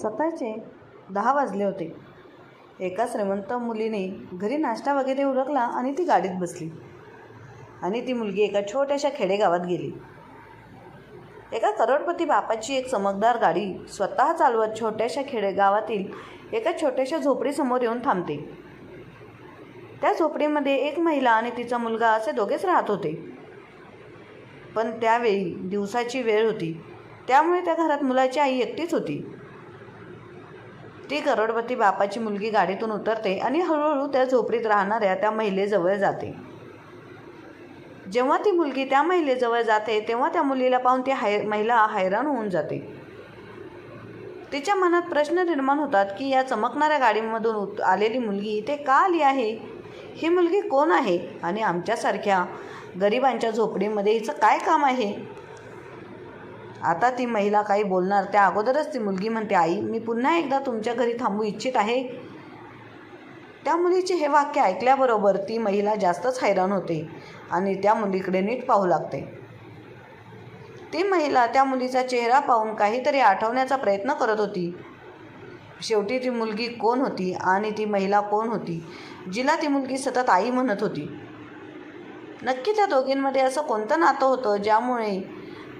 सकाळचे 10 वाजले होते. एका श्रीमंत मुलीने घरी नाश्ता वगैरे उरकला आणि ती गाडीत बसली आणि ती मुलगी एका छोट्याशा खेडेगावात गेली. एका करोडपती बापाची एक चमकदार गाडी स्वतः चालवत छोट्याशा खेडेगावातील एका छोट्याशा झोपडीसमोर येऊन थांबते. त्या झोपडीमध्ये एक महिला आणि तिचा मुलगा असे दोघेच राहत होते. पण त्यावेळी दिवसाची वेळ होती, त्यामुळे त्या घरात मुलाची आई एकटीच होती. ती करोडपती बापाची मुलगी गाडीतून उतरते आणि हळूहळू त्या झोपडीत राहणाऱ्या त्या महिलेजवळ जाते. जेव्हा ती मुलगी त्या महिलेजवळ जाते तेव्हा त्या मुलीला पाहून ती महिला हैराण होऊन जाते. तिच्या मनात प्रश्न निर्माण होतात की या चमकणाऱ्या गाडीमधून आलेली मुलगी इथे का आली आहे? ही मुलगी कोण आहे आणि आमच्यासारख्या गरिबांच्या झोपडीमध्ये हिचं काय काम आहे? आता ती महिला काही बोलणार त्या अगोदरच ती मुलगी म्हणते, आई, मी पुन्हा एकदा तुमच्या घरी थांबू इच्छित आहे. त्या मुलीचे हे वाक्य ऐकल्याबरोबर ती महिला जास्तच हैराण होते आणि त्या मुलीकडे नीट पाहू लागते. ती महिला त्या मुलीचा चेहरा पाहून काहीतरी आठवण्याचा प्रयत्न करत होती. शेवटी ती मुलगी कोण होती आणि ती महिला कोण होती जिला ती मुलगी सतत आई म्हणत होती? नक्की त्या दोघींमध्ये असं कोणतं नातं होतं ज्यामुळे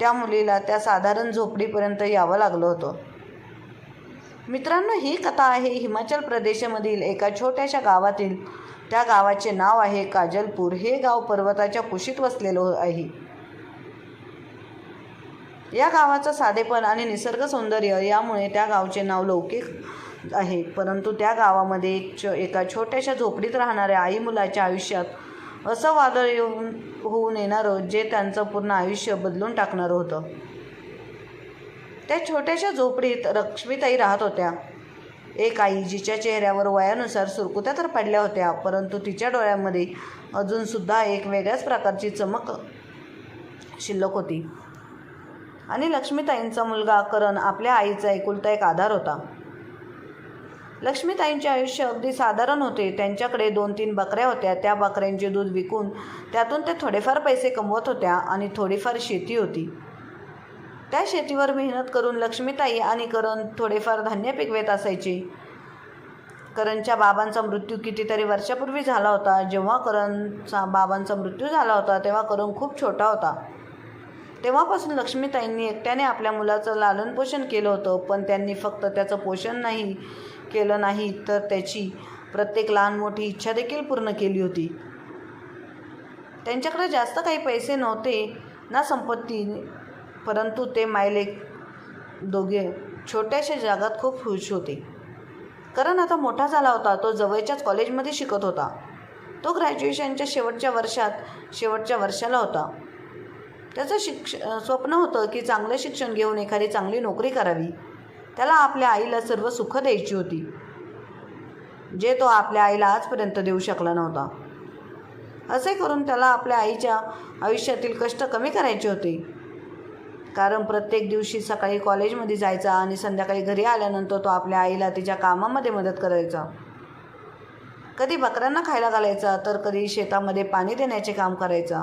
त्या मुलीला त्या साधारण झोपडीपर्यंत यावं लागलं होतं? मित्रांनो, ही कथा आहे हिमाचल प्रदेशमधील एका छोट्याशा गावातील. त्या गावाचे नाव आहे काजलपूर. हे गाव पर्वताच्या कुशीत वसलेलं आहे. या गावाचं साधेपण आणि निसर्ग सौंदर्य यामुळे त्या गावचे नाव लौकिक आहे. परंतु त्या गावामध्ये एका छोट्याशा झोपडीत राहणाऱ्या आई मुलाच्या आयुष्यात असं वादळ होऊन येणारं जे त्यांचं पूर्ण आयुष्य बदलून टाकणारं होतं. त्या छोट्याशा झोपडीत लक्ष्मीताई राहत होत्या. एक आई जिच्या चेहऱ्यावर वयानुसार सुरकुत्या तर पडल्या होत्या, परंतु तिच्या डोळ्यामध्ये अजूनसुद्धा एक वेगळ्याच प्रकारची चमक शिल्लक होती. आणि लक्ष्मीताईंचा मुलगा करण आपल्या आईचा एकुलता एक आधार होता. लक्ष्मीताईंचे आयुष्य अगदी साधारण होते. त्यांच्याकडे 2-3 बकऱ्या होत्या. त्या बकऱ्यांचे दूध विकून त्यातून ते थोडेफार पैसे कमवत होत्या आणि थोडीफार शेती होती. त्या शेतीवर मेहनत करून लक्ष्मीताई आणि करण थोडेफार धान्य पिकवत असायचे. करणच्या बाबांचा मृत्यू कितीतरी वर्षापूर्वी झाला होता. जेव्हा करणचा बाबांचा मृत्यू झाला होता तेव्हा करण खूप छोटा होता. तेव्हापासून लक्ष्मीताईंनी एकट्याने आपल्या मुलाचं लालनपोषण केलं होतं. पण त्यांनी फक्त त्याचं पोषण केलं नाही तर त्याची प्रत्येक लहान मोठी इच्छा देखील पूर्ण केली होती. त्यांच्याकडे जास्त काही पैसे नव्हते ना संपत्ती, परंतु ते मायलेक दोघे छोट्याशा जगात खूप खुश होते. करण आता मोठा झाला होता. तो जवळच्याच कॉलेजमध्ये शिकत होता. तो ग्रॅज्युएशनच्या शेवटच्या वर्षाला होता. त्याचं स्वप्न होतं की चांगलं शिक्षण घेऊन एखादी चांगली नोकरी करावी. त्याला आपल्या आईला सर्व सुख द्यायची होती, जे तो आपल्या आईला आजपर्यंत देऊ शकला नव्हता. असे करून त्याला आपल्या आईच्या आयुष्यातील कष्ट कमी करायचे होते. कारण प्रत्येक दिवशी सकाळी कॉलेजमध्ये जायचा आणि संध्याकाळी घरी आल्यानंतर तो आपल्या आईला तिच्या कामामध्ये मदत करायचा. कधी बकऱ्यांना खायला घालायचा तर कधी शेतामध्ये पाणी देण्याचे काम करायचा.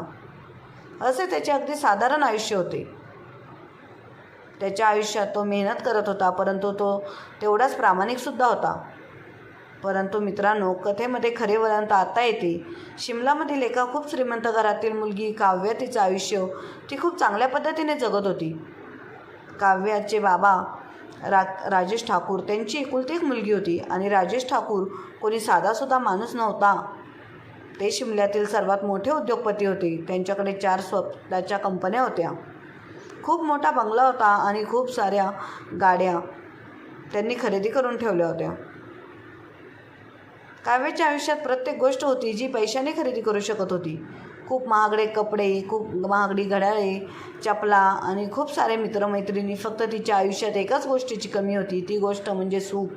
असे त्याचे अगदी साधारण आयुष्य होते. त्याच्या आयुष्यात तो मेहनत करत होता, परंतु तो तेवढाच प्रामाणिकसुद्धा होता. परंतु मित्रांनो, कथेमध्ये खरे वळण तर आता येते. शिमलामधील एका खूप श्रीमंत घरातील मुलगी काव्या, तिचं आयुष्य ती खूप चांगल्या पद्धतीने जगत होती. काव्याचे बाबा राजेश ठाकूर त्यांची एकुलती एक मुलगी होती आणि राजेश ठाकूर कोणी साधासुद्धा माणूस नव्हता. ते शिमल्यातील सर्वात मोठे उद्योगपती होते. त्यांच्याकडे 4 स्वतःच्या कंपन्या होत्या. खूप मोठा बंगला होता आणि खूप साऱ्या गाड्या त्यांनी खरेदी करून ठेवल्या होत्या. काव्याच्या आयुष्यात प्रत्येक गोष्ट होती जी पैशाने खरेदी करू शकत होती. खूप महागडे कपडे, खूप महागडी घड्याळे, चपला आणि खूप सारे मित्रमैत्रिणी. फक्त तिच्या आयुष्यात एकाच गोष्टीची कमी होती, ती गोष्ट म्हणजे सुख.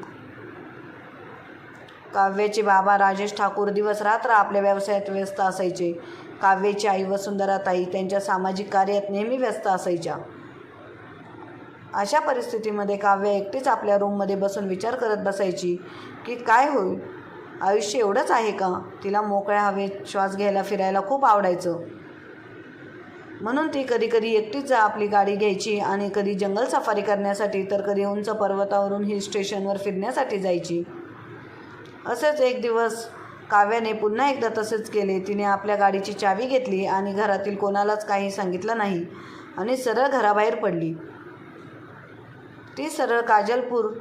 काव्याचे बाबा राजेश ठाकूर दिवस रात्र आपल्या व्यवसायात व्यस्त असायचे. काव्याची आई वसुंधराताई त्यांच्या सामाजिक कार्यात नेहमी व्यस्त असायच्या. अशा परिस्थितीमध्ये काव्या एकटीच आपल्या रूममध्ये बसून विचार करत बसायची की काय होईल, आयुष्य एवढंच आहे का? तिला मोकळ्या हवेत श्वास घ्यायला, फिरायला खूप आवडायचं. म्हणून ती कधी कधी एकटीच आपली गाडी घ्यायची आणि कधी जंगल सफारी करण्यासाठी तर कधी उंच पर्वतावरून हिल स्टेशनवर फिरण्यासाठी जायची. असेच एक दिवस काव्याने पुन्हा एकदा तसेच केले. तिने आपल्या गाडीची चावी घेतली आणि घरातील कोणालाच काही सांगितलं नाही आणि सरळ घराबाहेर पडली. ती सरळ काजलपूर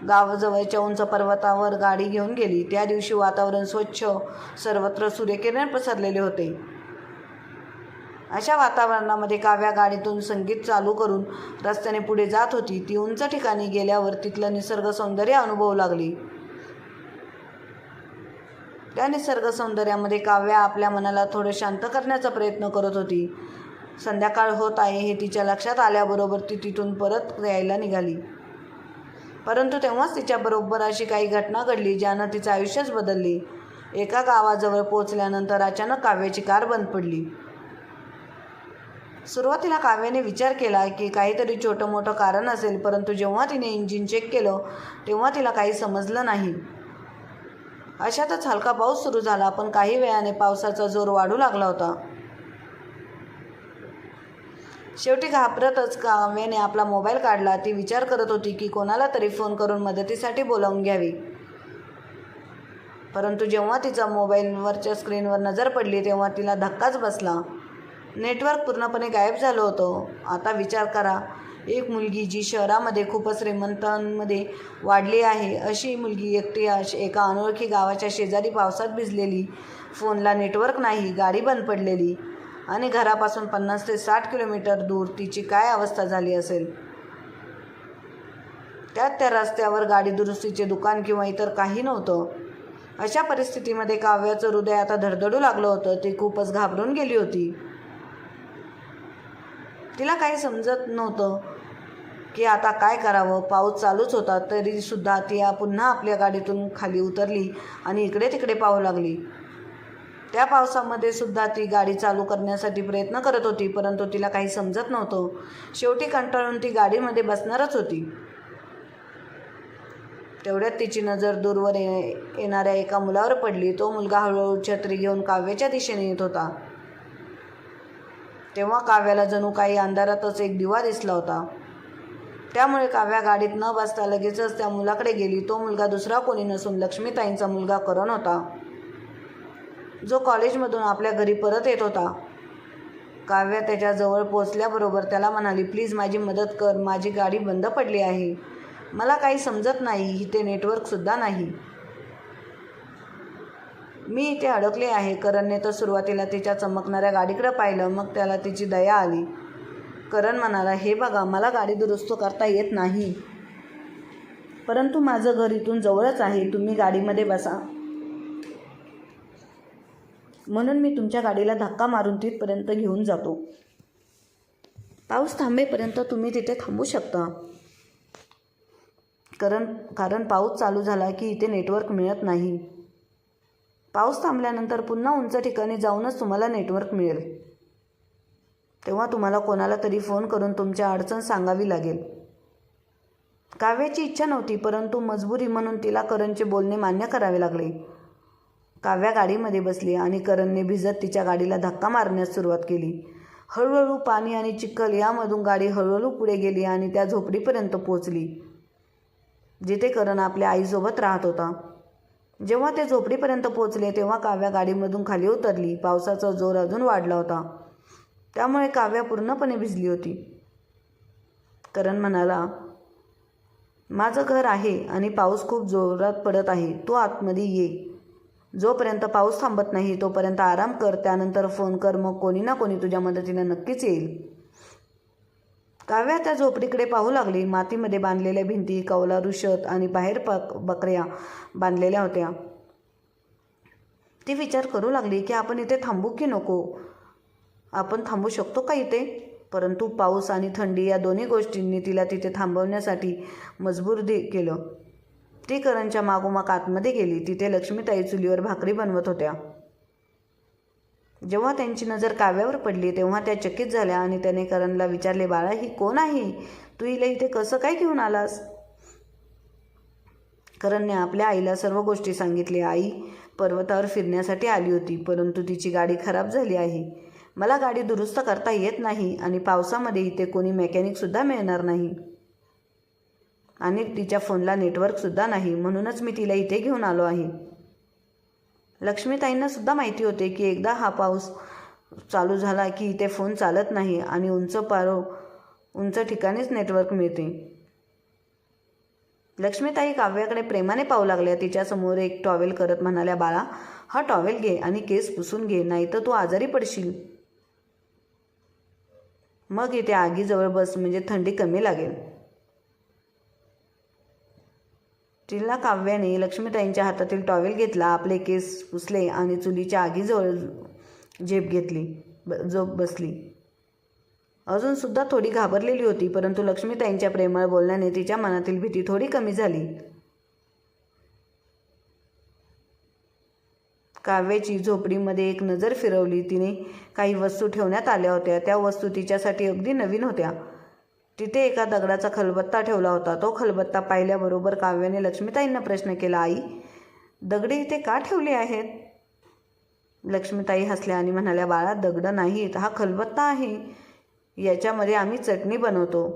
गावाजवळच्या उंच पर्वतावर गाडी घेऊन गेली. त्या दिवशी वातावरण स्वच्छ, सर्वत्र सूर्यकिरण पसरलेले होते. अशा वातावरणामध्ये काव्या गाडीतून संगीत चालू करून रस्त्याने पुढे जात होती. ती उंच ठिकाणी गेल्यावर तिथलं निसर्ग सौंदर्य अनुभवू लागली. त्या निसर्ग सौंदर्यामध्ये काव्या आपल्या मनाला थोडं शांत करण्याचा प्रयत्न करत होती. संध्याकाळ होत आहे हे तिच्या लक्षात आल्याबरोबर ती तिथून परत यायला निघाली. परंतु तेव्हाच तिच्याबरोबर अशी काही घटना घडली ज्यानं तिचं आयुष्यच बदलले. एका गावाजवळ पोहोचल्यानंतर अचानक काव्याची कार बंद पडली. सुरुवातीला काव्याने विचार केला की काहीतरी छोटं मोठं कारण असेल, परंतु जेव्हा तिने इंजिन चेक केलं तेव्हा तिला काही समजलं नाही. अशातच हलका पाऊस सुरू झाला, पण काही वेळाने पावसाचा जोर वाढू लागला होता. शेवटी घाबरतच काव्याने आपला मोबाईल काढला. ती विचार करत होती की कोणाला तरी फोन करून मदतीसाठी बोलावून घ्यावी. परंतु जेव्हा तिचा मोबाईलवरच्या स्क्रीनवर नजर पडली तेव्हा तिला धक्काच बसला. नेटवर्क पूर्णपणे गायब झालं होतं. आता विचार करा, एक मुलगी जी शहरामध्ये खूपच श्रीमंतांमध्ये वाढली आहे, अशी मुलगी एकटी एका अनोळखी गावाच्या शेजारी पावसात भिजलेली, फोनला नेटवर्क नाही, गाडी बंद पडलेली आणि घरापासून 50 ते 60 किलोमीटर दूर तिची काय अवस्था झाली असेल. त्यात त्या रस्त्यावर गाडी दुरुस्तीचे दुकान किंवा इतर काही नव्हतं. अशा परिस्थितीमध्ये काव्याचं हृदय आता धडधडू लागलं होतं. ती खूपच घाबरून गेली होती. तिला काही समजत नव्हतं की आता काय करावं. पाऊस चालूच होता तरीसुद्धा ती पुन्हा आपल्या गाडीतून खाली उतरली आणि इकडे तिकडे पाहू लागली. त्या पावसामध्ये सुद्धा ती गाडी चालू करण्यासाठी प्रयत्न करत होती, परंतु तिला काही समजत नव्हतं. शेवटी कंटाळून ती गाडीमध्ये बसणारच होती. तेवढ्यात तिची नजर दूरवर येणाऱ्या एका मुलावर पडली. तो मुलगा हळूहळू छत्री घेऊन काव्याच्या दिशेने येत होता. तेव्हा काव्याला जणू काही अंधारातच एक दिवा दिसला होता. त्यामुळे काव्या गाडीत न बसता लगेचच त्या मुलाकडे गेली. तो मुलगा दुसरा कोणी नसून लक्ष्मीताईंचा मुलगा करण होता, जो कॉलेजमधून आपल्या घरी परत येत होता. काव्या त्याच्याजवळ पोचल्याबरोबर त्याला म्हणाली, प्लीज माझी मदत कर, माझी गाडी बंद पडली आहे, मला काही समजत नाही, इथे नेटवर्कसुद्धा नाही, मी इथे अडकले आहे. करणने तर सुरुवातीला तिच्या चमकणाऱ्या गाडीकडे पाहिलं, मग त्याला तिची दया आली. करण म्हणाला, हे बघा, मला गाडी दुरुस्त करता येत नाही, परंतु माझं घर इथून जवळच आहे, तुम्ही गाडीमध्ये बसा, म्हणून मी तुमच्या गाडीला धक्का मारून तिथपर्यंत घेऊन जातो. पाऊस थांबेपर्यंत तुम्ही तिथे थांबू शकता. कारण पाऊस चालू झाला की इथे नेटवर्क मिळत नाही. पाऊस थांबल्यानंतर पुन्हा उंच ठिकाणी जाऊनच तुम्हाला नेटवर्क मिळेल. तेव्हा तुम्हाला कोणाला तरी फोन करून तुमच्या अडचण सांगावी लागेल. काव्याची इच्छा नव्हती, परंतु मजबुरी म्हणून तिला करणचे बोलणे मान्य करावे लागले. काव्या गाडीमध्ये बसली आणि करणने भिजत तिच्या गाडीला धक्का मारण्यास सुरुवात केली. हळूहळू पाणी आणि चिखल यामधून गाडी हळूहळू पुढे गेली आणि त्या झोपडीपर्यंत पोहोचली, जिथे करण आपल्या आईसोबत राहत होता. जेव्हा ते झोपडीपर्यंत पोहोचले तेव्हा काव्या गाडीमधून खाली उतरली. पावसाचा जोर अजून वाढला होता, त्यामुळे काव्या पूर्णपणे भिजली होती. करण म्हणाला, माझं घर आहे आणि पाऊस खूप जोरात पडत आहे, तू आतमध्ये ये. जोपर्यंत पाऊस थांबत नाही तोपर्यंत आराम कर, त्यानंतर फोन कर, मग कोणी ना कोणी तुझ्या मदतीला नक्कीच येईल. काव्या त्या झोपडीकडे पाहू लागली. मातीमध्ये बांधलेल्या भिंती, कौलारू छत आणि बाहेर बकऱ्या बांधलेल्या होत्या. ती विचार करू लागली की आपण इथे थांबू की नको, आपण थांबू शकतो का इथे. परंतु पाऊस आणि थंडी या दोन्ही गोष्टींनी तिला तिथे थांबवण्यासाठी मजबूर केलं. ती करणच्या मागोमाग आतमध्ये गेली. तिथे लक्ष्मीताई चुलीवर भाकरी बनवत होत्या. जेव्हा त्यांची नजर काव्यावर पडली तेव्हा त्या चकित झाल्या आणि त्याने करणला विचारले, बाळा, ही कोण आहे, तू हिला इथे कसं काय घेऊन आलास. करणने आपल्या आईला सर्व गोष्टी सांगितल्या. आई पर्वतावर फिरण्यासाठी आली होती, परंतु तिची गाडी खराब झाली आहे, मला गाडी दुरुस्त करता येत नाही आणि पावसामध्ये इथे कोणी मेकॅनिकसुद्धा मिळणार नाही आणि तिच्या फोनला नेटवर्कसुद्धा नाही, म्हणूनच मी तिला इथे घेऊन आलो आहे. लक्ष्मीताईंना सुद्धा माहिती होते की एकदा हा पाऊस चालू झाला की इथे फोन चालत नाही आणि उंच ठिकाणीच नेटवर्क मिळते. लक्ष्मीताई काव्याकडे प्रेमाने पाहू लागल्या. तिच्यासमोर एक टॉवेल करत म्हणाल्या, बाळा, हा टॉवेल घे आणि केस पुसून घे, नाही तर तू आजारी पडशील. मग इथे आगीजवळ बस, म्हणजे थंडी कमी लागेल. तिला काव्याने लक्ष्मीताईंच्या हातातील टॉवेल घेतला, आपले केस पुसले आणि चुलीच्या आगीजवळ झेप घेतली, बसली. अजूनसुद्धा थोडी घाबरलेली होती, परंतु लक्ष्मीताईंच्या प्रेमळ बोलण्याने तिच्या मनातील भीती थोडी कमी झाली. काव्याची झोपडीमध्ये एक नजर फिरवली. तिने काही वस्तू ठेवण्यात आल्या होत्या. त्या वस्तू तिच्यासाठी अगदी नवीन होत्या. तिथे एका दगडाचा खलबत्ता ठेवला होता. तो खलबत्ता पाहिल्याबरोबर काव्याने लक्ष्मीताईंना प्रश्न केला, आई, दगडे इथे का ठेवले आहेत? लक्ष्मीताई हसल्या आणि म्हणाल्या, बाळा, दगड नाहीत, हा खलबत्ता आहे. याच्यामध्ये आम्ही चटणी बनवतो.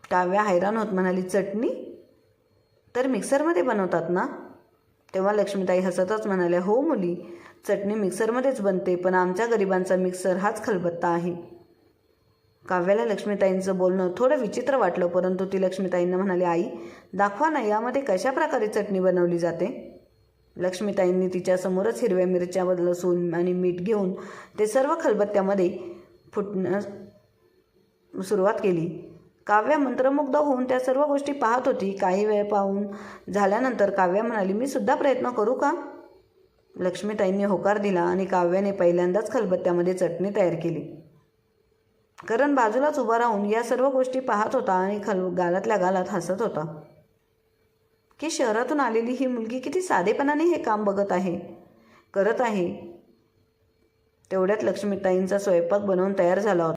काव्या हैराण होत म्हणाली, चटणी? तर मिक्सरमध्ये बनवतात ना? तेव्हा लक्ष्मीताई हसतच म्हणाल्या, हो मुली, चटणी मिक्सरमध्येच बनते, पण आमच्या गरिबांचा मिक्सर हाच खलबत्ता आहे. काव्याला लक्ष्मीताईंचं बोलणं थोडं विचित्र वाटलं, परंतु ती लक्ष्मीताईंना म्हणाली, आई, दाखवा ना, यामध्ये कशा प्रकारे चटणी बनवली जाते? लक्ष्मीताईंनी तिच्यासमोरच हिरव्या मिरच्या, लसूण आणि मीठ घेऊन ते सर्व खलबत्त्यामध्ये फुटण्यास सुरुवात केली. काव्या मंत्रमुग्ध होऊन त्या सर्व गोष्टी पाहत होती. काही वेळ पाहून झाल्यानंतर काव्या म्हणाली, मी सुद्धा प्रयत्न करू का? लक्ष्मीताईंनी होकार दिला आणि काव्याने पहिल्यांदाच खलबत्त्यामध्ये चटणी तयार केली. करण बाजूलाच उभा राहून या सर्व गोष्टी पाहत होता आणि गालातल्या गालात हसत होता की शहरातून आलेली ही मुलगी किती साधेपणाने हे काम करत आहे. तेवढ्यात लक्ष्मीताईंचा स्वयंपाक बनवून तयार झाला होता.